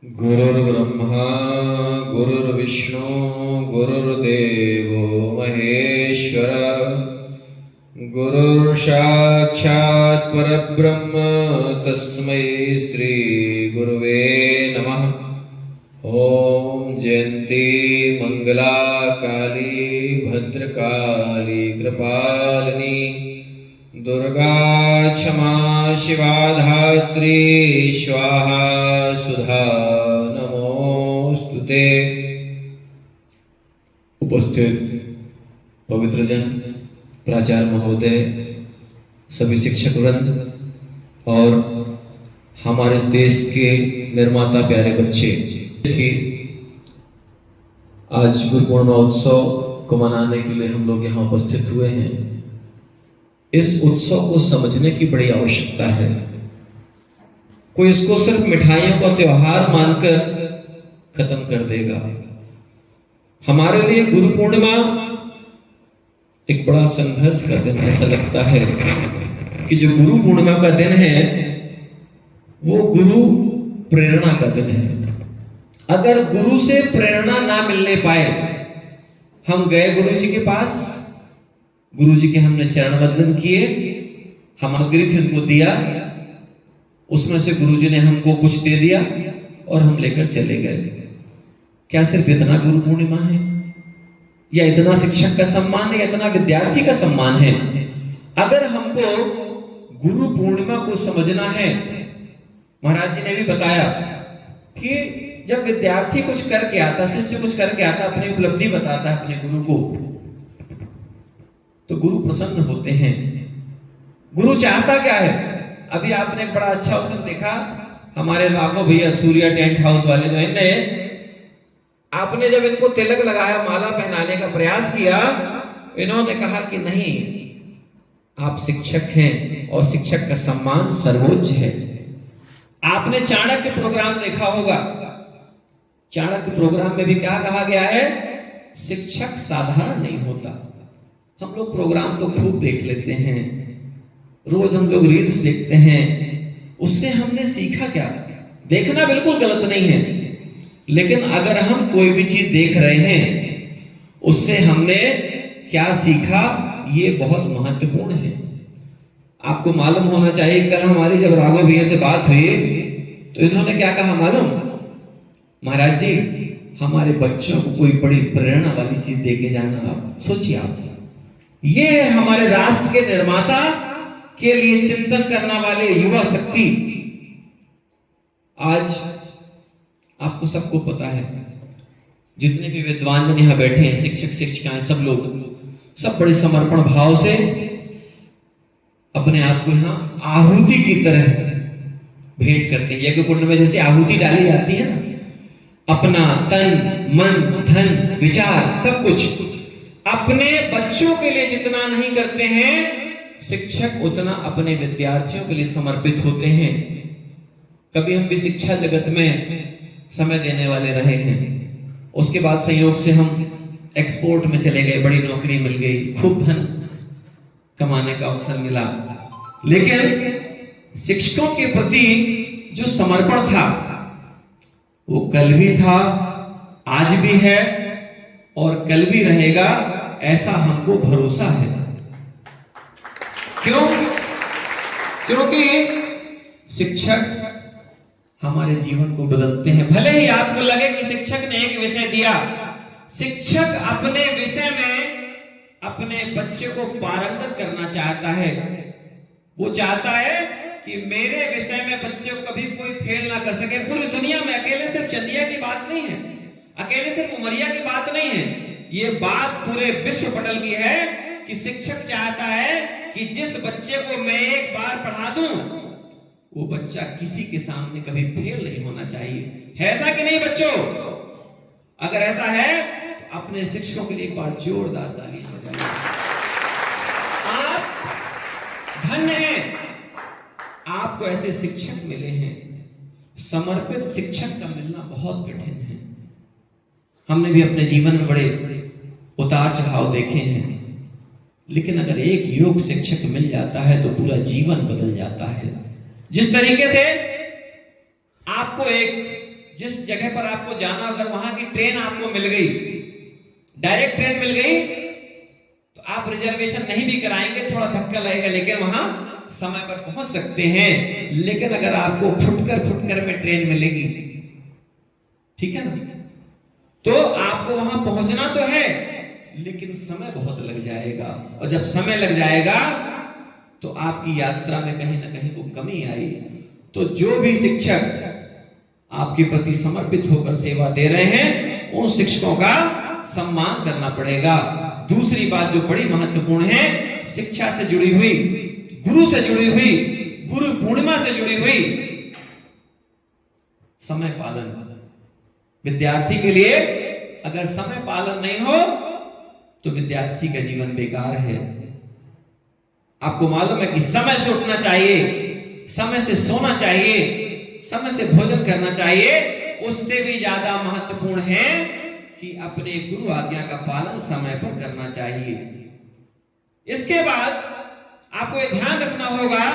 गुरुर्ब्रह्मा गुरुर्विष्णु गुरुर्देवो महेश्वर, गुरुर्साक्षात् परब्रह्म तस्मै श्री गुरुवे नमः। ओम जयंती मंगला काली भद्रकाली कृपालिनी दुर्गा क्षमा शिवा धात्री स्वाहा सुधा नमोस्तुते। उपस्थित पवित्र जन, प्राचार्य महोदय, सभी शिक्षक वृंद और हमारे देश के निर्माता प्यारे बच्चे, आज गुरु पूर्णिमा उत्सव को मनाने के लिए हम लोग यहाँ उपस्थित हुए हैं। इस उत्सव को समझने की बड़ी आवश्यकता है। कोई इसको सिर्फ मिठाइयों का त्योहार मानकर खत्म कर देगा। हमारे लिए गुरु पूर्णिमा एक बड़ा संघर्ष का दिन, ऐसा लगता है कि जो गुरु पूर्णिमा का दिन है वो गुरु प्रेरणा का दिन है। अगर गुरु से प्रेरणा ना मिलने पाए, हम गए गुरु जी के पास, गुरु जी के हमने चरण वंदन किए, हम अग्रिम उनको दिया, उसमें से गुरु जी ने हमको कुछ दे दिया और हम लेकर चले गए। क्या सिर्फ इतना गुरु पूर्णिमा है, या इतना शिक्षक का सम्मान है, या इतना विद्यार्थी का सम्मान है? अगर हमको गुरु पूर्णिमा को समझना है, महाराज जी ने भी बताया कि जब विद्यार्थी कुछ करके आता, शिष्य कुछ करके आता, अपनी उपलब्धि बताता है अपने गुरु को, तो गुरु प्रसन्न होते हैं। गुरु चाहता क्या है? अभी आपने एक बड़ा अच्छा अवसर देखा, हमारे राघव भैया सूर्या टेंट हाउस वाले जो है, आपने जब इनको तिलक लगाया, माला पहनाने का प्रयास किया, इन्होंने कहा कि नहीं, आप शिक्षक हैं और शिक्षक का सम्मान सर्वोच्च है। आपने चाणक्य प्रोग्राम देखा होगा, चाणक्य प्रोग्राम में भी क्या कहा गया है? शिक्षक साधारण नहीं होता। हम लोग प्रोग्राम तो खूब देख लेते हैं, रोज हम लोग रील्स देखते हैं, उससे हमने सीखा क्या? देखना बिल्कुल गलत नहीं है, लेकिन अगर हम कोई भी चीज देख रहे हैं, उससे हमने क्या सीखा, ये बहुत महत्वपूर्ण है। आपको मालूम होना चाहिए, कल हमारी जब राघव भैया से बात हुई तो इन्होंने क्या कहा मालूम? महाराज जी, हमारे बच्चों को कोई बड़ी प्रेरणा वाली चीज देके जाना। आप सोचिए, आप ये है हमारे राष्ट्र के निर्माता के लिए चिंतन करने वाले युवा शक्ति। आज आपको सबको पता है, जितने भी विद्वान जन यहां बैठे हैं, शिक्षक शिक्षिकाएं, सब लोग सब बड़े समर्पण भाव से अपने आप को यहां आहुति की तरह भेंट करते हैं। यज्ञ कुंड में जैसे आहुति डाली जाती है ना, अपना तन मन धन विचार सब कुछ अपने बच्चों के लिए जितना नहीं करते हैं, शिक्षक उतना अपने विद्यार्थियों के लिए समर्पित होते हैं। कभी हम भी शिक्षा जगत में समय देने वाले रहे हैं, उसके बाद संयोग से हम एक्सपोर्ट में चले गए, बड़ी नौकरी मिल गई, खूब धन कमाने का अवसर मिला, लेकिन शिक्षकों के प्रति जो समर्पण था वो कल भी था, आज भी है और कल भी रहेगा, ऐसा हमको भरोसा है। क्यों? क्योंकि शिक्षक हमारे जीवन को बदलते हैं। भले ही आपको लगे कि शिक्षक ने एक विषय दिया, शिक्षक अपने विषय में अपने बच्चे को पारंगत करना चाहता है। वो चाहता है कि मेरे विषय में बच्चे को कभी कोई फेल ना कर सके। पूरी दुनिया में अकेले सिर्फ चंदिया की बात नहीं है, अकेले सिर्फ उमरिया की बात नहीं है, ये बात पूरे विश्व पटल की है कि शिक्षक चाहता है कि जिस बच्चे को मैं एक बार पढ़ा दूं, वो बच्चा किसी के सामने कभी फेल नहीं होना चाहिए। है ऐसा कि नहीं बच्चों? अगर ऐसा है तो अपने शिक्षकों के लिए एक बार जोरदार ताली बजाइए। आप धन्य हैं, आपको ऐसे शिक्षक मिले हैं। समर्पित शिक्षक का मिलना बहुत कठिन है। हमने भी अपने जीवन में बड़े उतार चढ़ाव देखे हैं, लेकिन अगर एक योग शिक्षक मिल जाता है तो पूरा जीवन बदल जाता है। जिस तरीके से आपको जिस जगह पर आपको जाना, अगर वहां की ट्रेन आपको मिल गई, डायरेक्ट ट्रेन मिल गई, तो आप रिजर्वेशन नहीं भी कराएंगे, थोड़ा धक्का लगेगा, लेकिन वहां समय पर पहुंच सकते हैं। लेकिन अगर आपको फुटकर में ट्रेन मिलेगी, ठीक है ना, तो आपको वहां पहुंचना तो है, लेकिन समय बहुत लग जाएगा। और जब समय लग जाएगा तो आपकी यात्रा में कहीं ना कहीं वो कमी आई। तो जो भी शिक्षक आपके प्रति समर्पित होकर सेवा दे रहे हैं, उन शिक्षकों का सम्मान करना पड़ेगा। दूसरी बात जो बड़ी महत्वपूर्ण है, शिक्षा से जुड़ी हुई, गुरु से जुड़ी हुई, गुरु पूर्णिमा से जुड़ी हुई समय पालन। विद्यार्थी के लिए अगर समय पालन नहीं हो तो विद्यार्थी का जीवन बेकार है। आपको मालूम है कि समय से उठना चाहिए, समय से सोना चाहिए, समय से भोजन करना चाहिए, उससे भी ज्यादा महत्वपूर्ण है कि अपने गुरु आज्ञा का पालन समय पर करना चाहिए। इसके बाद आपको ये ध्यान रखना होगा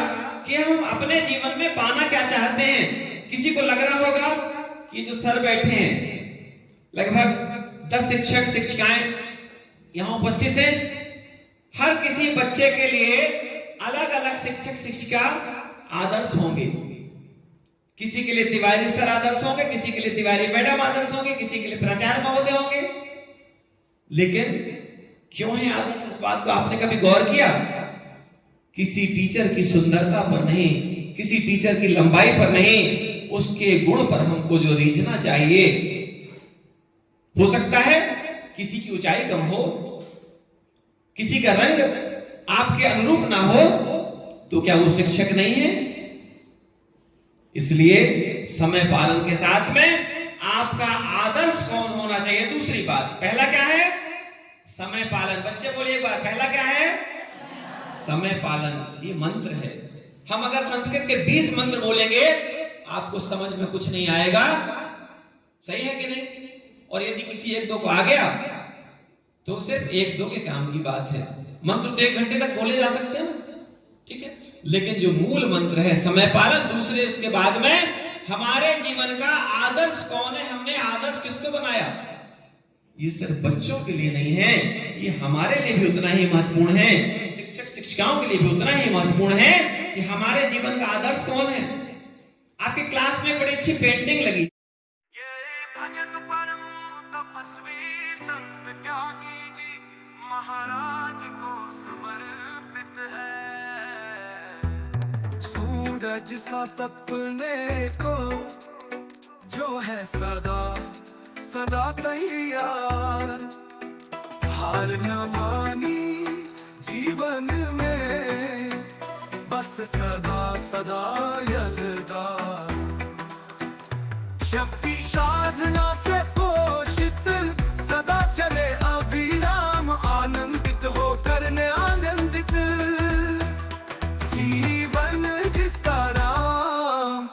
कि हम अपने जीवन में पाना क्या चाहते हैं। किसी को लग रहा होगा कि जो सर बैठे हैं, लगभग 10 शिक्षक शिक्षिकाएं यहां उपस्थित हैं, हर किसी बच्चे के लिए अलग अलग शिक्षक शिक्षिका आदर्श होंगे। किसी के लिए तिवारी सर आदर्श होंगे, किसी के लिए तिवारी मैडम आदर्श होंगे, किसी के लिए प्राचार्य महोदय होंगे। लेकिन क्यों है आदर्श, इस बात को आपने कभी गौर किया? किसी टीचर की सुंदरता पर नहीं, किसी टीचर की लंबाई पर नहीं, उसके गुण पर हमको जो रीझना चाहिए। हो सकता है किसी की ऊंचाई कम हो, किसी का रंग आपके अनुरूप ना हो, तो क्या वो शिक्षक नहीं है? इसलिए समय पालन के साथ में आपका आदर्श कौन होना चाहिए। दूसरी बात, पहला क्या है? समय पालन। बच्चे बोलिए एक बार, पहला क्या है? समय पालन। ये मंत्र है। हम अगर संस्कृत के 20 मंत्र बोलेंगे आपको समझ में कुछ नहीं आएगा, सही है कि नहीं? और यदि किसी एक दो को आ गया तो सिर्फ एक दो के काम की बात है। मंत्र तो 1 घंटे तक बोले जा सकते हैं, ठीक है, लेकिन जो मूल मंत्र है समय पालन। दूसरे उसके बाद में हमारे जीवन का आदर्श कौन है, हमने आदर्श किसको बनाया। ये सिर्फ बच्चों के लिए नहीं है, ये हमारे लिए भी उतना ही महत्वपूर्ण है, शिक्षक शिक्षिकाओं के लिए भी उतना ही महत्वपूर्ण है कि हमारे जीवन का आदर्श कौन है। आपकी क्लास में बड़ी अच्छी पेंटिंग लगी। ये भजन परम तपस्वी संत त्यागी जी महाराज को समर्पित है। सूरज सा तपने को जो है सदा सदा तैयार, हार न मानी जीवन में, बस सदा सदा यलदार। शक्ति साधना से पोषित सदा चले अविराम, आनंदित हो करने आनंदित जीवन जिसका राम।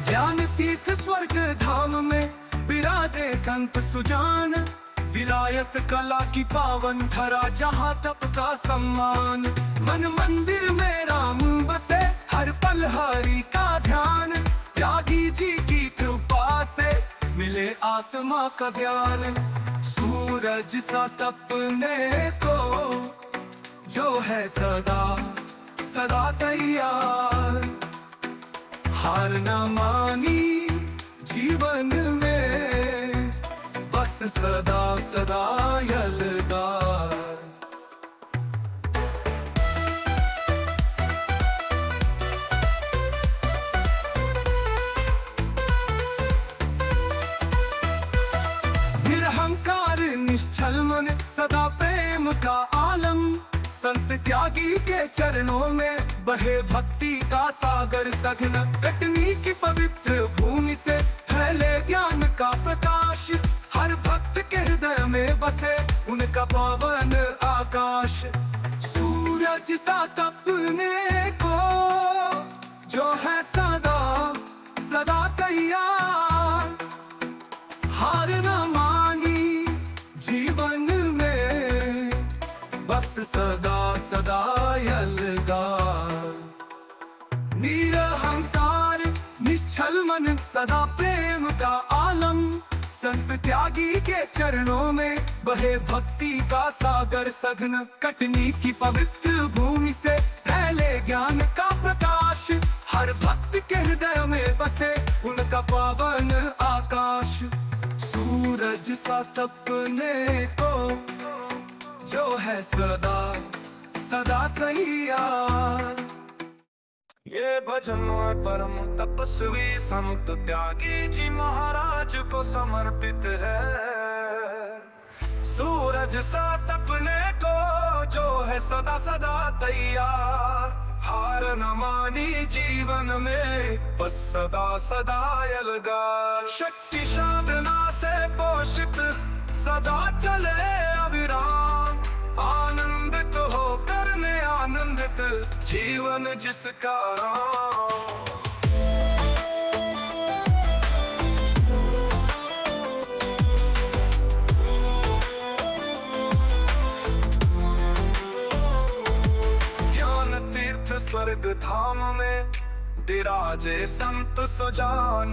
ज्ञान तीर्थ स्वर्ग धाम में विराजे संत सुजान, विलायत कला की पावन धरा जहाँ तप का सम्मान। मन मंदिर में राम बसे हर पल हरि का ध्यान, त्यागी जी की कृपा से मिले आत्मा का ज्ञान। सूरज सा तपने को जो है सदा सदा तैयार, हार न मानी जीवन में, बस सदा सदा यलदार। निरहंकार निश्चल मन सदा प्रेम का आलम, संत त्यागी के चरणों में बहे भक्ति का सागर सघन। कटनी की पवित्र भूमि से फैले ज्ञान का प्रकाश, हर भक्त के हृदय में बसे उनका पावन आकाश। सूरज सा तपने को जो है सदा सदा तैयार, हार न मानी जीवन में, बस सदा सदा यलगार। निरहंकार निश्चल मन सदा प्रेम का आलम, संत त्यागी के चरणों में बहे भक्ति का सागर सघन। कटनी की पवित्र भूमि से फैले ज्ञान का प्रकाश, हर भक्त के हृदय में बसे उनका पावन आकाश। सूरज सा तपने को जो है सदा सदा तैयार। ये भजन परम तपस्वी संत त्यागी जी महाराज को समर्पित है। सूरज सा तपने को जो है सदा सदा तैयार, हार न मानी जीवन में, बस सदा सदा यलगार। शक्ति साधना से पोषित सदा चले अविराम, आनंदित हो करने आनंदित जीवन जिसका राम। ज्ञान तीर्थ स्वर्ग धाम में विराजे संत सुजान,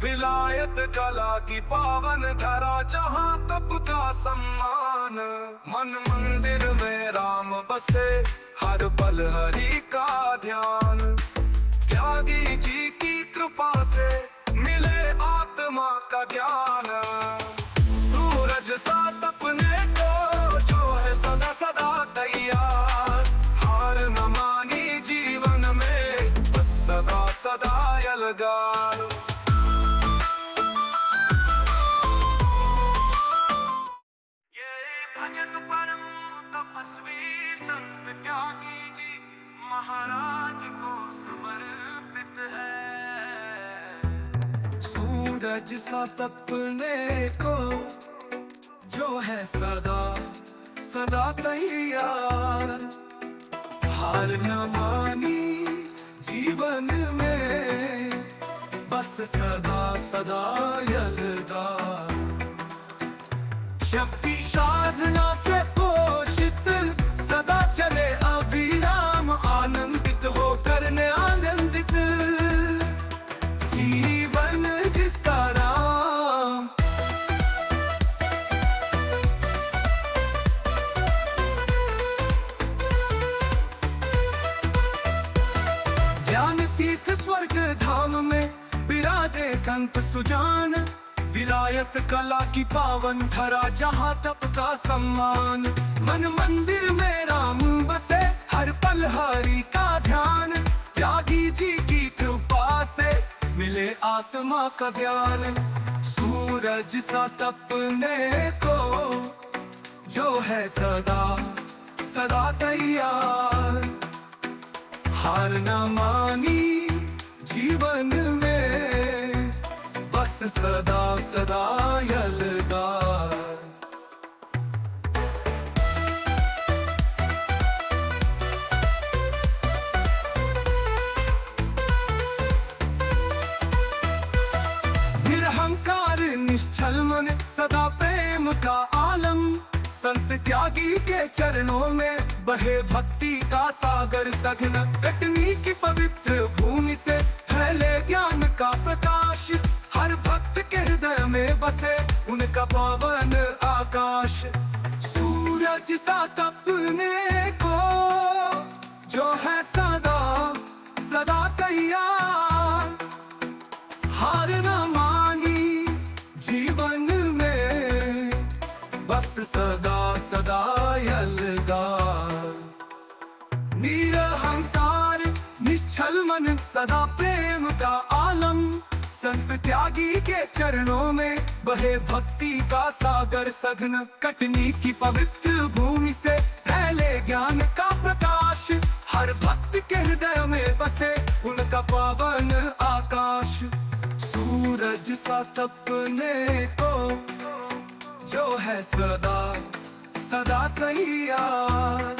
विलायत कला की पावन धरा जहाँ तप का सम्मान। मन मंदिर में राम बसे हर पल हरि का ध्यान, त्यागी जी की कृपा से मिले आत्मा का ज्ञान। सूरज सा तपने को जो है सदा सदा तैयार, हार न मानी जीवन में बस सदा सदा यलगार। भजन परम तपस्वी संत त्यागी जी महाराज को समर्पित है। सूरज सा तपने को जो है सदा सदा तैयार, हार न मानी जीवन में बस सदा सदा यलगार। शक्ति साधना से पोषित सदा चले अविराम, आनंदित हो करने आनंदित जीवन जिसका राम। ज्ञान तीर्थ स्वर्ग धाम में विराजे संत सुजान, विलायत कला की पावन धरा जहाँ तप का सम्मान। मन मंदिर में राम बसे हर पल हरि का ध्यान, त्यागी जी की कृपा से मिले आत्मा का ज्ञान। सूरज सा तपने को जो है सदा सदा तैयार, हार न मानी जीवन में बस सदा सदा यलगार। निरहंकार निश्चल मन सदा प्रेम का आलम, संत त्यागी के चरणों में बहे भक्ति का सागर सघन। कटनी की पवित्र भूमि से फैले ज्ञान का प्रकाश, हर भक्त के हृदय में बसे उनका पावन आकाश। सूरज सा तपने को जो है सदा सदा तैयार, हार न मानी जीवन में बस सदा सदा यलगार। निरहंकार निश्चल मन सदा प्रेम का आलम, संत त्यागी के चरणों में बहे भक्ति का सागर सघन। कटनी की पवित्र भूमि से फैले ज्ञान का प्रकाश, हर भक्त के हृदय में बसे उनका पावन आकाश। सूरज सा तपने को जो है सदा सदा तैयार,